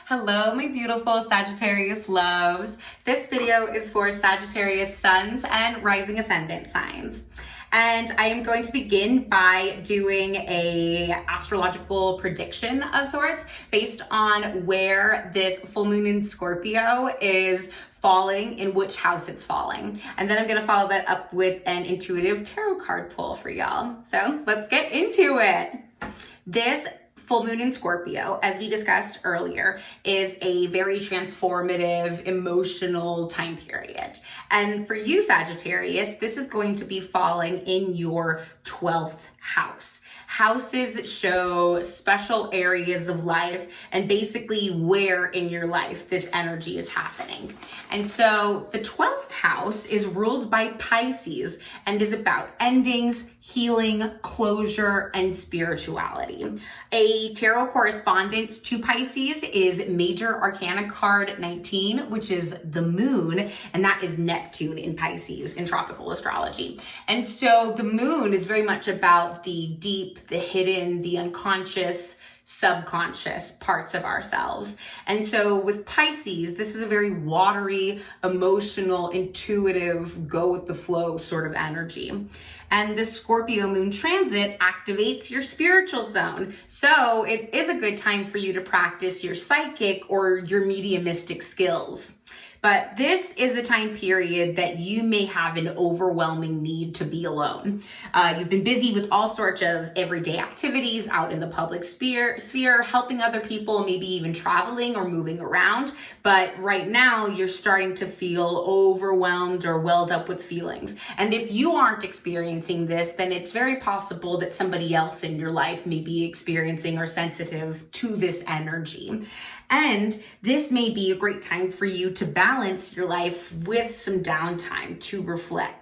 Hello, my beautiful Sagittarius loves. This video is for Sagittarius suns and rising ascendant signs. And I am going to begin by doing a astrological prediction of sorts based on where this full moon in Scorpio is falling, in which house it's falling. And then I'm going to follow that up with an intuitive tarot card pull for y'all. So let's get into it. This full moon in Scorpio, as we discussed earlier, is a very transformative, emotional time period. And for you, Sagittarius, this is going to be falling in your 12th house. Houses show special areas of life and basically where in your life this energy is happening. And so the 12th house is ruled by Pisces and is about endings, healing, closure, and spirituality. A tarot correspondence to Pisces is Major Arcana card 19, which is the moon, and that is Neptune in Pisces in tropical astrology. And so the moon is very much about the deep, the hidden, the unconscious, subconscious parts of ourselves. And so with Pisces, this is a very watery, emotional, intuitive, go with the flow sort of energy. And the Scorpio moon transit activates your spiritual zone. So it is a good time for you to practice your psychic or your mediumistic skills. But this is a time period that you may have an overwhelming need to be alone. You've been busy with all sorts of everyday activities out in the public sphere, helping other people, maybe even traveling or moving around. But right now you're starting to feel overwhelmed or welled up with feelings. And if you aren't experiencing this, then it's very possible that somebody else in your life may be experiencing or sensitive to this energy. And this may be a great time for you to balance your life with some downtime to reflect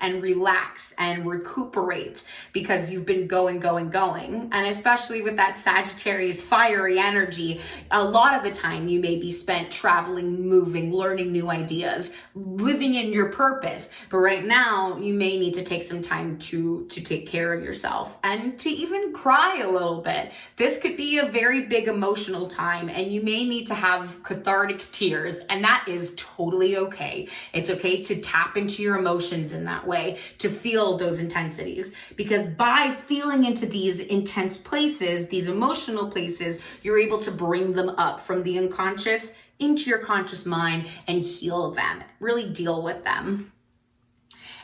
and relax and recuperate, because you've been going. And especially with that Sagittarius fiery energy, a lot of the time you may be spent traveling, moving, learning new ideas, living in your purpose. But right now you may need to take some time to take care of yourself and to even cry a little bit. This could be a very big emotional time, and you may need to have cathartic tears, and that is totally okay. It's okay to tap into your emotions in that way, to feel those intensities, because by feeling into these intense places, these emotional places, you're able to bring them up from the unconscious into your conscious mind and heal them, really deal with them.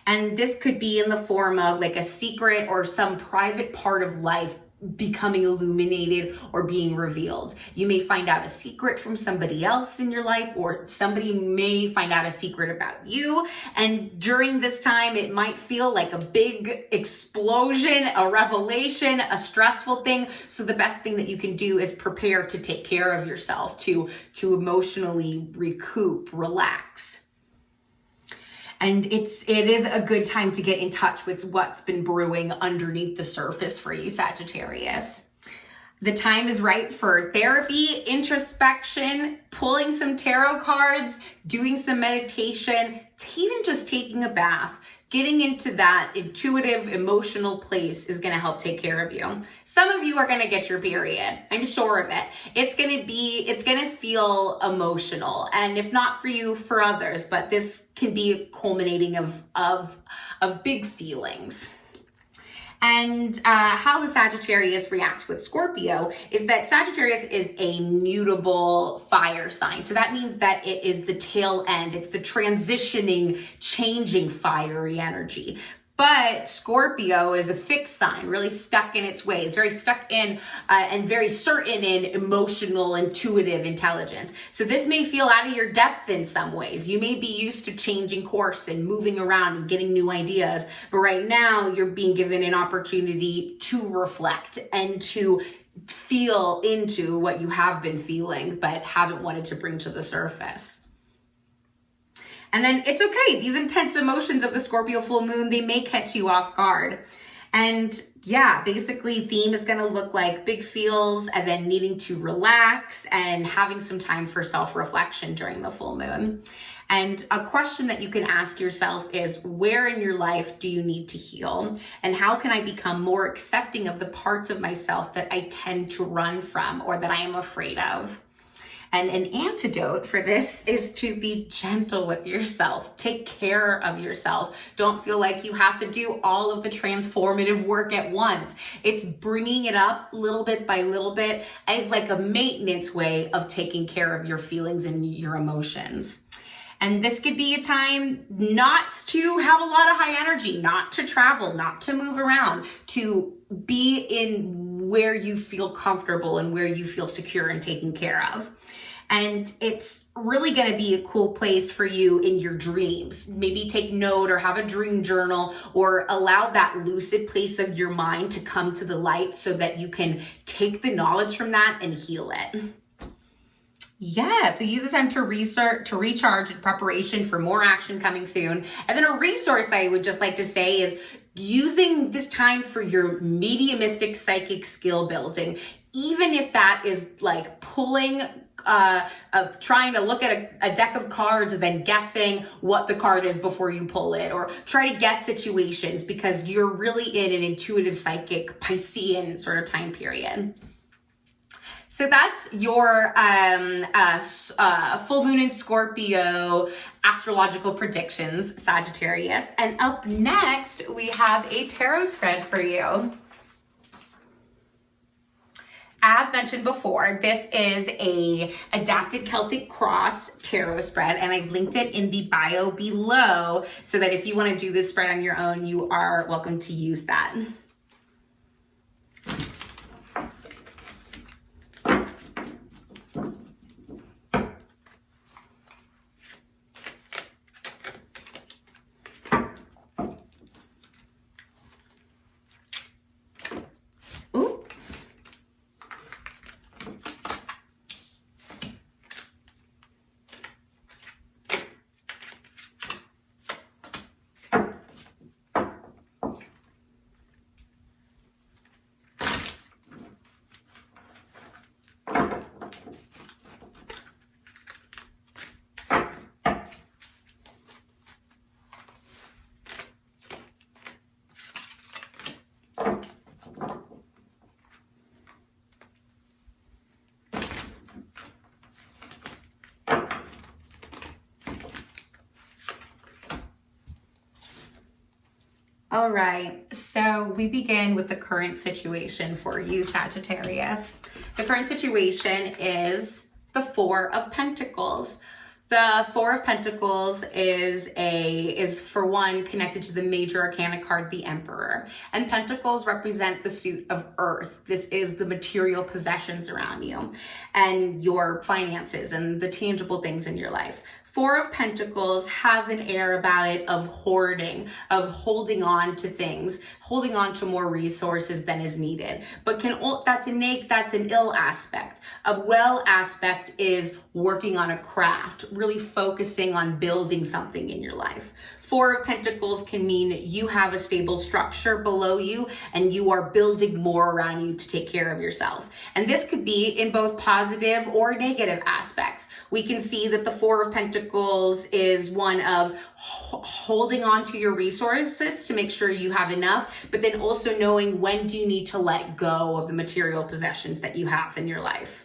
And this could be in the form of like a secret or some private part of life becoming illuminated or being revealed. You may find out a secret from somebody else in your life, or somebody may find out a secret about you. And during this time, it might feel like a big explosion, a revelation, a stressful thing. So the best thing that you can do is prepare to take care of yourself, to emotionally recoup, relax. And it is a good time to get in touch with what's been brewing underneath the surface for you, Sagittarius. The time is right for therapy, introspection, pulling some tarot cards, doing some meditation, even just taking a bath. Getting into that intuitive, emotional place is going to help take care of you. Some of you are going to get your period. I'm sure of it. It's going to feel emotional. And if not for you, for others, but this can be a culminating of big feelings. And how the Sagittarius reacts with Scorpio is that Sagittarius is a mutable fire sign. So that means that it is the tail end. It's the transitioning, changing fiery energy. But Scorpio is a fixed sign, really stuck in its ways, very stuck in and very certain in emotional, intuitive intelligence. So this may feel out of your depth in some ways. You may be used to changing course and moving around and getting new ideas. But right now you're being given an opportunity to reflect and to feel into what you have been feeling but haven't wanted to bring to the surface. And then it's okay. These intense emotions of the Scorpio full moon, they may catch you off guard. And yeah, basically theme is going to look like big feels and then needing to relax and having some time for self-reflection during the full moon. And a question that you can ask yourself is, where in your life do you need to heal? And how can I become more accepting of the parts of myself that I tend to run from or that I am afraid of? And an antidote for this is to be gentle with yourself. Take care of yourself. Don't feel like you have to do all of the transformative work at once. It's bringing it up little bit by little bit as like a maintenance way of taking care of your feelings and your emotions. And this could be a time not to have a lot of high energy, not to travel, not to move around, to be in where you feel comfortable and where you feel secure and taken care of. And it's really going to be a cool place for you in your dreams. Maybe take note or have a dream journal, or allow that lucid place of your mind to come to the light so that you can take the knowledge from that and heal it. Yeah, so use this time to recharge in preparation for more action coming soon. And then a resource I would just like to say is using this time for your mediumistic psychic skill building, even if that is like pulling trying to look at a deck of cards and then guessing what the card is before you pull it, or try to guess situations because you're really in an intuitive psychic Piscean sort of time period. So that's your full moon in Scorpio astrological predictions, Sagittarius. And up next, we have a tarot spread for you. As mentioned before, this is a adapted Celtic cross tarot spread, and I've linked it in the bio below so that if you want to do this spread on your own, you are welcome to use that. All right, so we begin with the current situation for you, Sagittarius. The current situation is the Four of Pentacles. The Four of Pentacles is for one connected to the major arcana card, the Emperor. And Pentacles represent the suit of earth. This is the material possessions around you and your finances and the tangible things in your life. Four of Pentacles has an air about it of hoarding, of holding on to things, holding on to more resources than is needed. But that's an ill aspect. A well aspect is working on a craft, really focusing on building something in your life. Four of Pentacles can mean you have a stable structure below you and you are building more around you to take care of yourself. And this could be in both positive or negative aspects. We can see that the Four of Pentacles is one of holding on to your resources to make sure you have enough, but then also knowing when do you need to let go of the material possessions that you have in your life.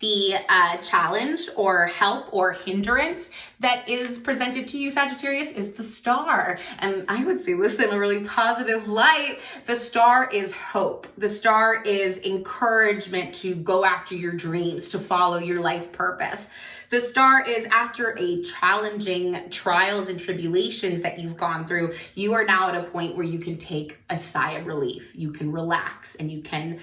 The challenge or help or hindrance that is presented to you, Sagittarius, is the Star. And I would see this in a really positive light. The Star is hope. The Star is encouragement to go after your dreams, to follow your life purpose. The Star is after a challenging trials and tribulations that you've gone through, you are now at a point where you can take a sigh of relief. You can relax and you can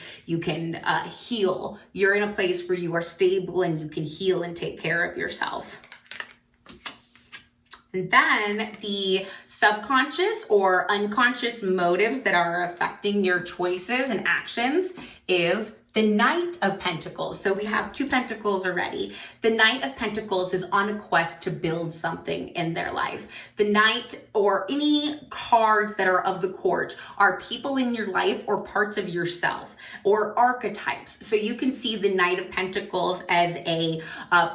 heal. You're in a place where you are stable and you can heal and take care of yourself. And then the subconscious or unconscious motives that are affecting your choices and actions is the Knight of Pentacles. So we have two Pentacles already. The Knight of Pentacles is on a quest to build something in their life. The Knight or any cards that are of the court are people in your life or parts of yourself or archetypes. So you can see the Knight of Pentacles as a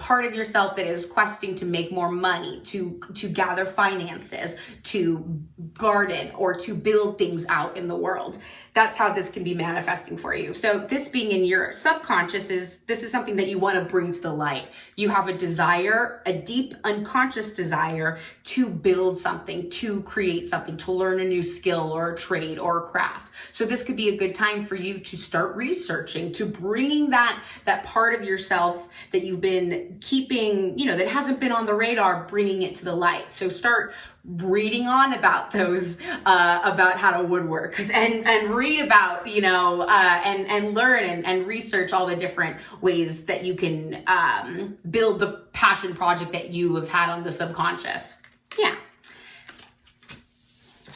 part of yourself that is questing to make more money, to gather finances, to garden, or to build things out in the world. That's how this can be manifesting for you. So this being in your subconscious this is something that you want to bring to the light. You have a desire, a deep unconscious desire to build something, to create something, to learn a new skill or a trade or a craft. So this could be a good time for you to start researching, to bringing that part of yourself that you've been keeping, that hasn't been on the radar, bringing it to the light. So start reading on about those, about how to woodwork, and read about, and learn and research all the different ways that you can build the passion project that you have had on the subconscious. Yeah.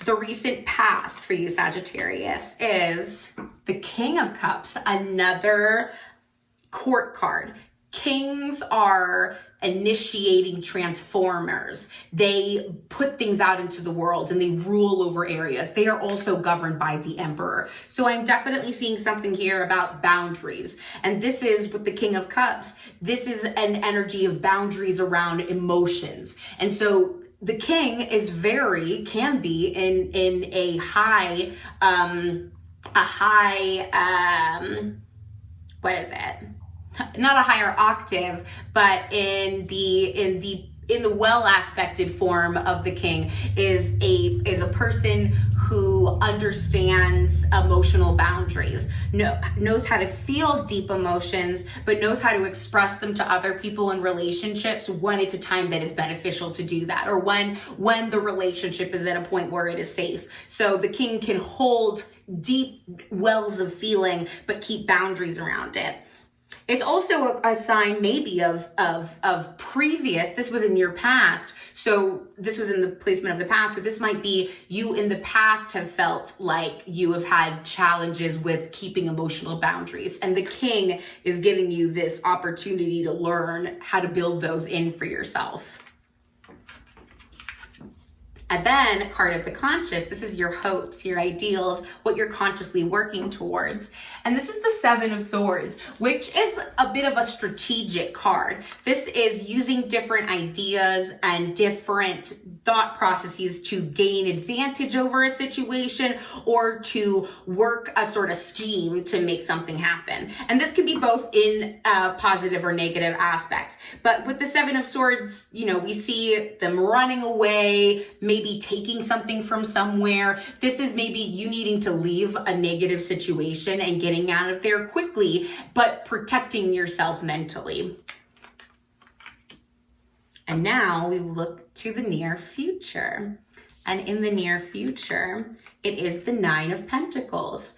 The recent past for you, Sagittarius, is the King of Cups, another court card. Kings are initiating transformers. They put things out into the world and they rule over areas. They are also governed by the Emperor. So I'm definitely seeing something here about boundaries. And this is with the King of Cups. This is an energy of boundaries around emotions. And so the king can be in a high, what is it? Not a higher octave, but in the well aspected form of the king is a person who understands emotional boundaries, knows how to feel deep emotions, but knows how to express them to other people in relationships when it's a time that is beneficial to do that, or when the relationship is at a point where it is safe. So the king can hold deep wells of feeling, but keep boundaries around it. It's also a sign maybe of previous, this was in your past. So this was in the placement of the past. So this might be you in the past have felt like you have had challenges with keeping emotional boundaries. And the king is giving you this opportunity to learn how to build those in for yourself. And then card of the conscious, this is your hopes, your ideals, what you're consciously working towards. And this is the Seven of Swords, which is a bit of a strategic card. This is using different ideas and different thought processes to gain advantage over a situation or to work a sort of scheme to make something happen. And this can be both in positive or negative aspects. But with the Seven of Swords, we see them running away, maybe taking something from somewhere. This is maybe you needing to leave a negative situation and getting out of there quickly, but protecting yourself mentally. And now we look to the near future. And in the near future, it is the Nine of Pentacles.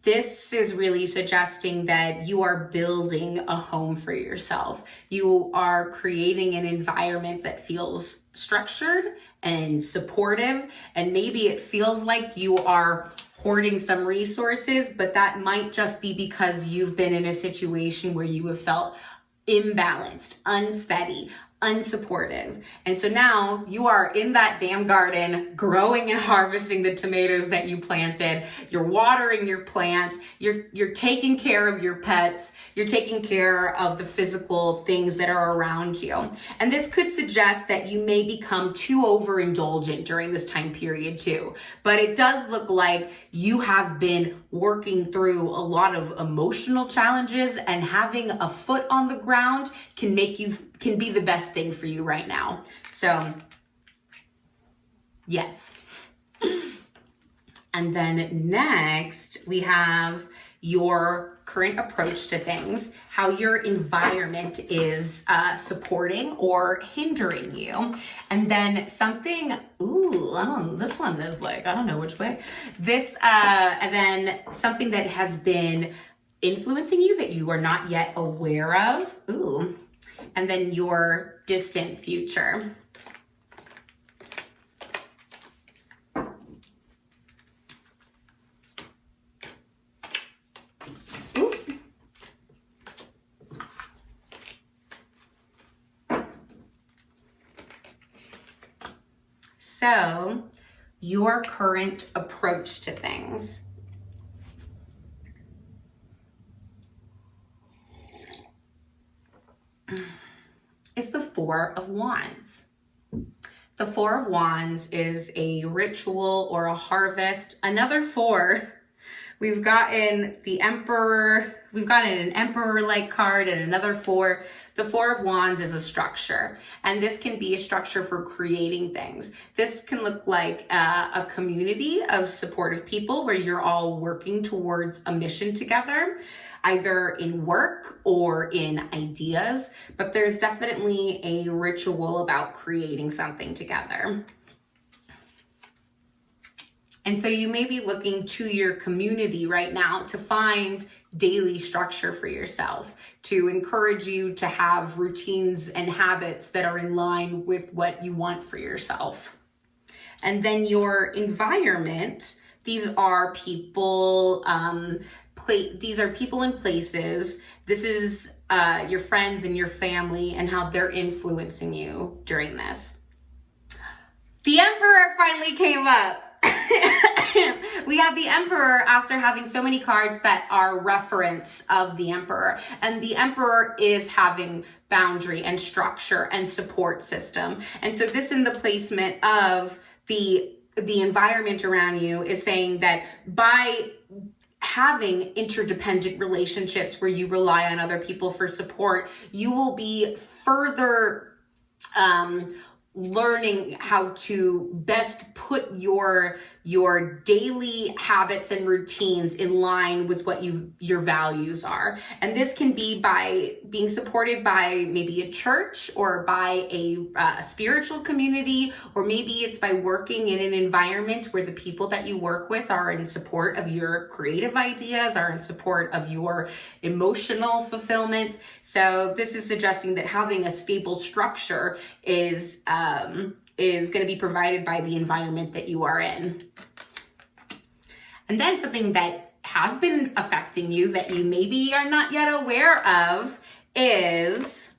This is really suggesting that you are building a home for yourself. You are creating an environment that feels structured and supportive. And maybe it feels like you are hoarding some resources, but that might just be because you've been in a situation where you have felt imbalanced, unsteady, unsupportive. And so now you are in that damn garden, growing and harvesting the tomatoes that you planted. You're watering your plants. You're taking care of your pets. You're taking care of the physical things that are around you. And this could suggest that you may become too overindulgent during this time period too. But it does look like you have been working through a lot of emotional challenges, and having a foot on the ground can be the best thing for you right now. So yes. And then next we have your current approach to things, how your environment is supporting or hindering you. And then something, this one is like, I don't know which way. This, and then something that has been influencing you that you are not yet aware of. And then your distant future. So, your current approach to things. is the Four of Wands. The Four of Wands is a ritual or a harvest. Another four. We've gotten the Emperor. We've gotten an Emperor-like card and another four. The Four of Wands is a structure, and this can be a structure for creating things. This can look like a community of supportive people where you're all working towards a mission together, either in work or in ideas, but there's definitely a ritual about creating something together. And so you may be looking to your community right now to find daily structure for yourself, to encourage you to have routines and habits that are in line with what you want for yourself. And then your environment, these are people, these are people and places. This is your friends and your family and how they're influencing you during this. The Emperor finally came up. We have the Emperor after having so many cards that are reference of the Emperor. And the Emperor is having boundary and structure and support system. And so this in the placement of the environment around you is saying that by having interdependent relationships where you rely on other people for support, you will be further learning how to best put your daily habits and routines in line with what your values are. And this can be by being supported by maybe a church or by a spiritual community, or maybe it's by working in an environment where the people that you work with are in support of your creative ideas, are in support of your emotional fulfillment. So this is suggesting that having a stable structure is going to be provided by the environment that you are in. And then something that has been affecting you that you maybe are not yet aware of is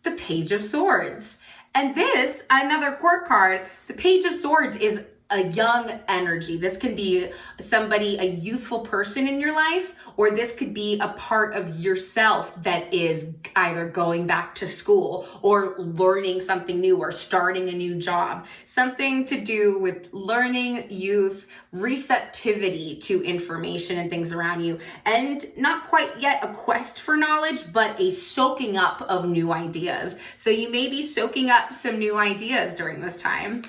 the Page of Swords. And this, another court card, the Page of Swords is a young energy. This can be somebody, a youthful person in your life, or this could be a part of yourself that is either going back to school or learning something new or starting a new job. Something to do with learning, youth, receptivity to information and things around you, and not quite yet a quest for knowledge, but a soaking up of new ideas. So you may be soaking up some new ideas during this time.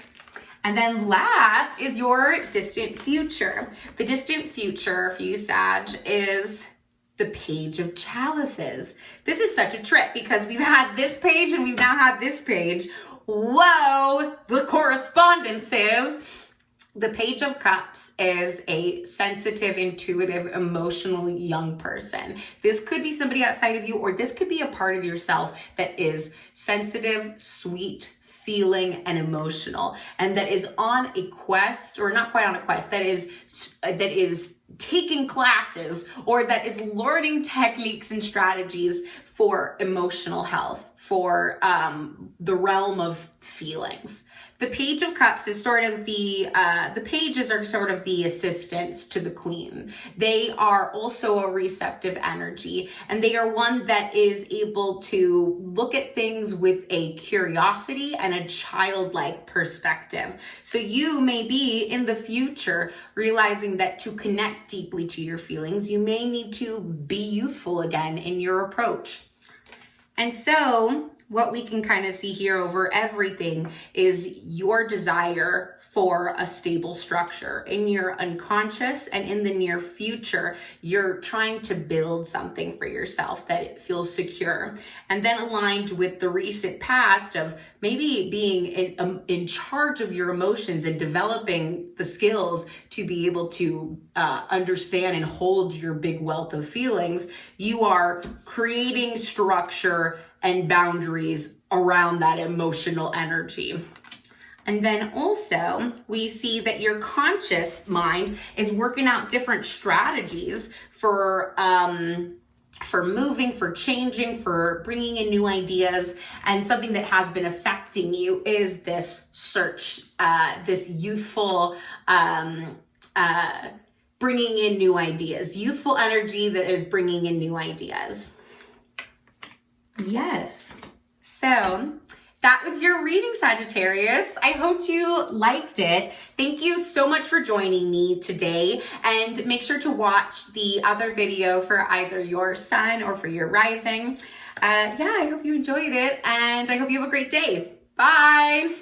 And then last is your distant future. The distant future for you, Sag, is the Page of Chalices. This is such a trip because we've had this page and we've now had this page. Whoa, the correspondences. The Page of Cups is a sensitive, intuitive, emotional young person. This could be somebody outside of you, or this could be a part of yourself that is sensitive, sweet, feeling, and emotional, and that is on a quest, or not quite on a quest, that is taking classes, or that is learning techniques and strategies for emotional health, for the realm of feelings. The Page of Cups is sort of the pages are sort of the assistants to the Queen. They are also a receptive energy, and they are one that is able to look at things with a curiosity and a childlike perspective. So you may be in the future realizing that to connect deeply to your feelings, you may need to be youthful again in your approach. And so what we can kind of see here over everything is your desire for a stable structure. In your unconscious and in the near future, you're trying to build something for yourself that it feels secure. And then aligned with the recent past of maybe being in charge of your emotions and developing the skills to be able to understand and hold your big wealth of feelings, you are creating structure and boundaries around that emotional energy. And then also we see that your conscious mind is working out different strategies for moving, for changing, for bringing in new ideas. And something that has been affecting you is this search, this youthful, bringing in new ideas, youthful energy that is bringing in new ideas. Yes. So that was your reading, Sagittarius. I hope you liked it. Thank you so much for joining me today. And make sure to watch the other video for either your sun or for your rising. Yeah, I hope you enjoyed it. And I hope you have a great day. Bye.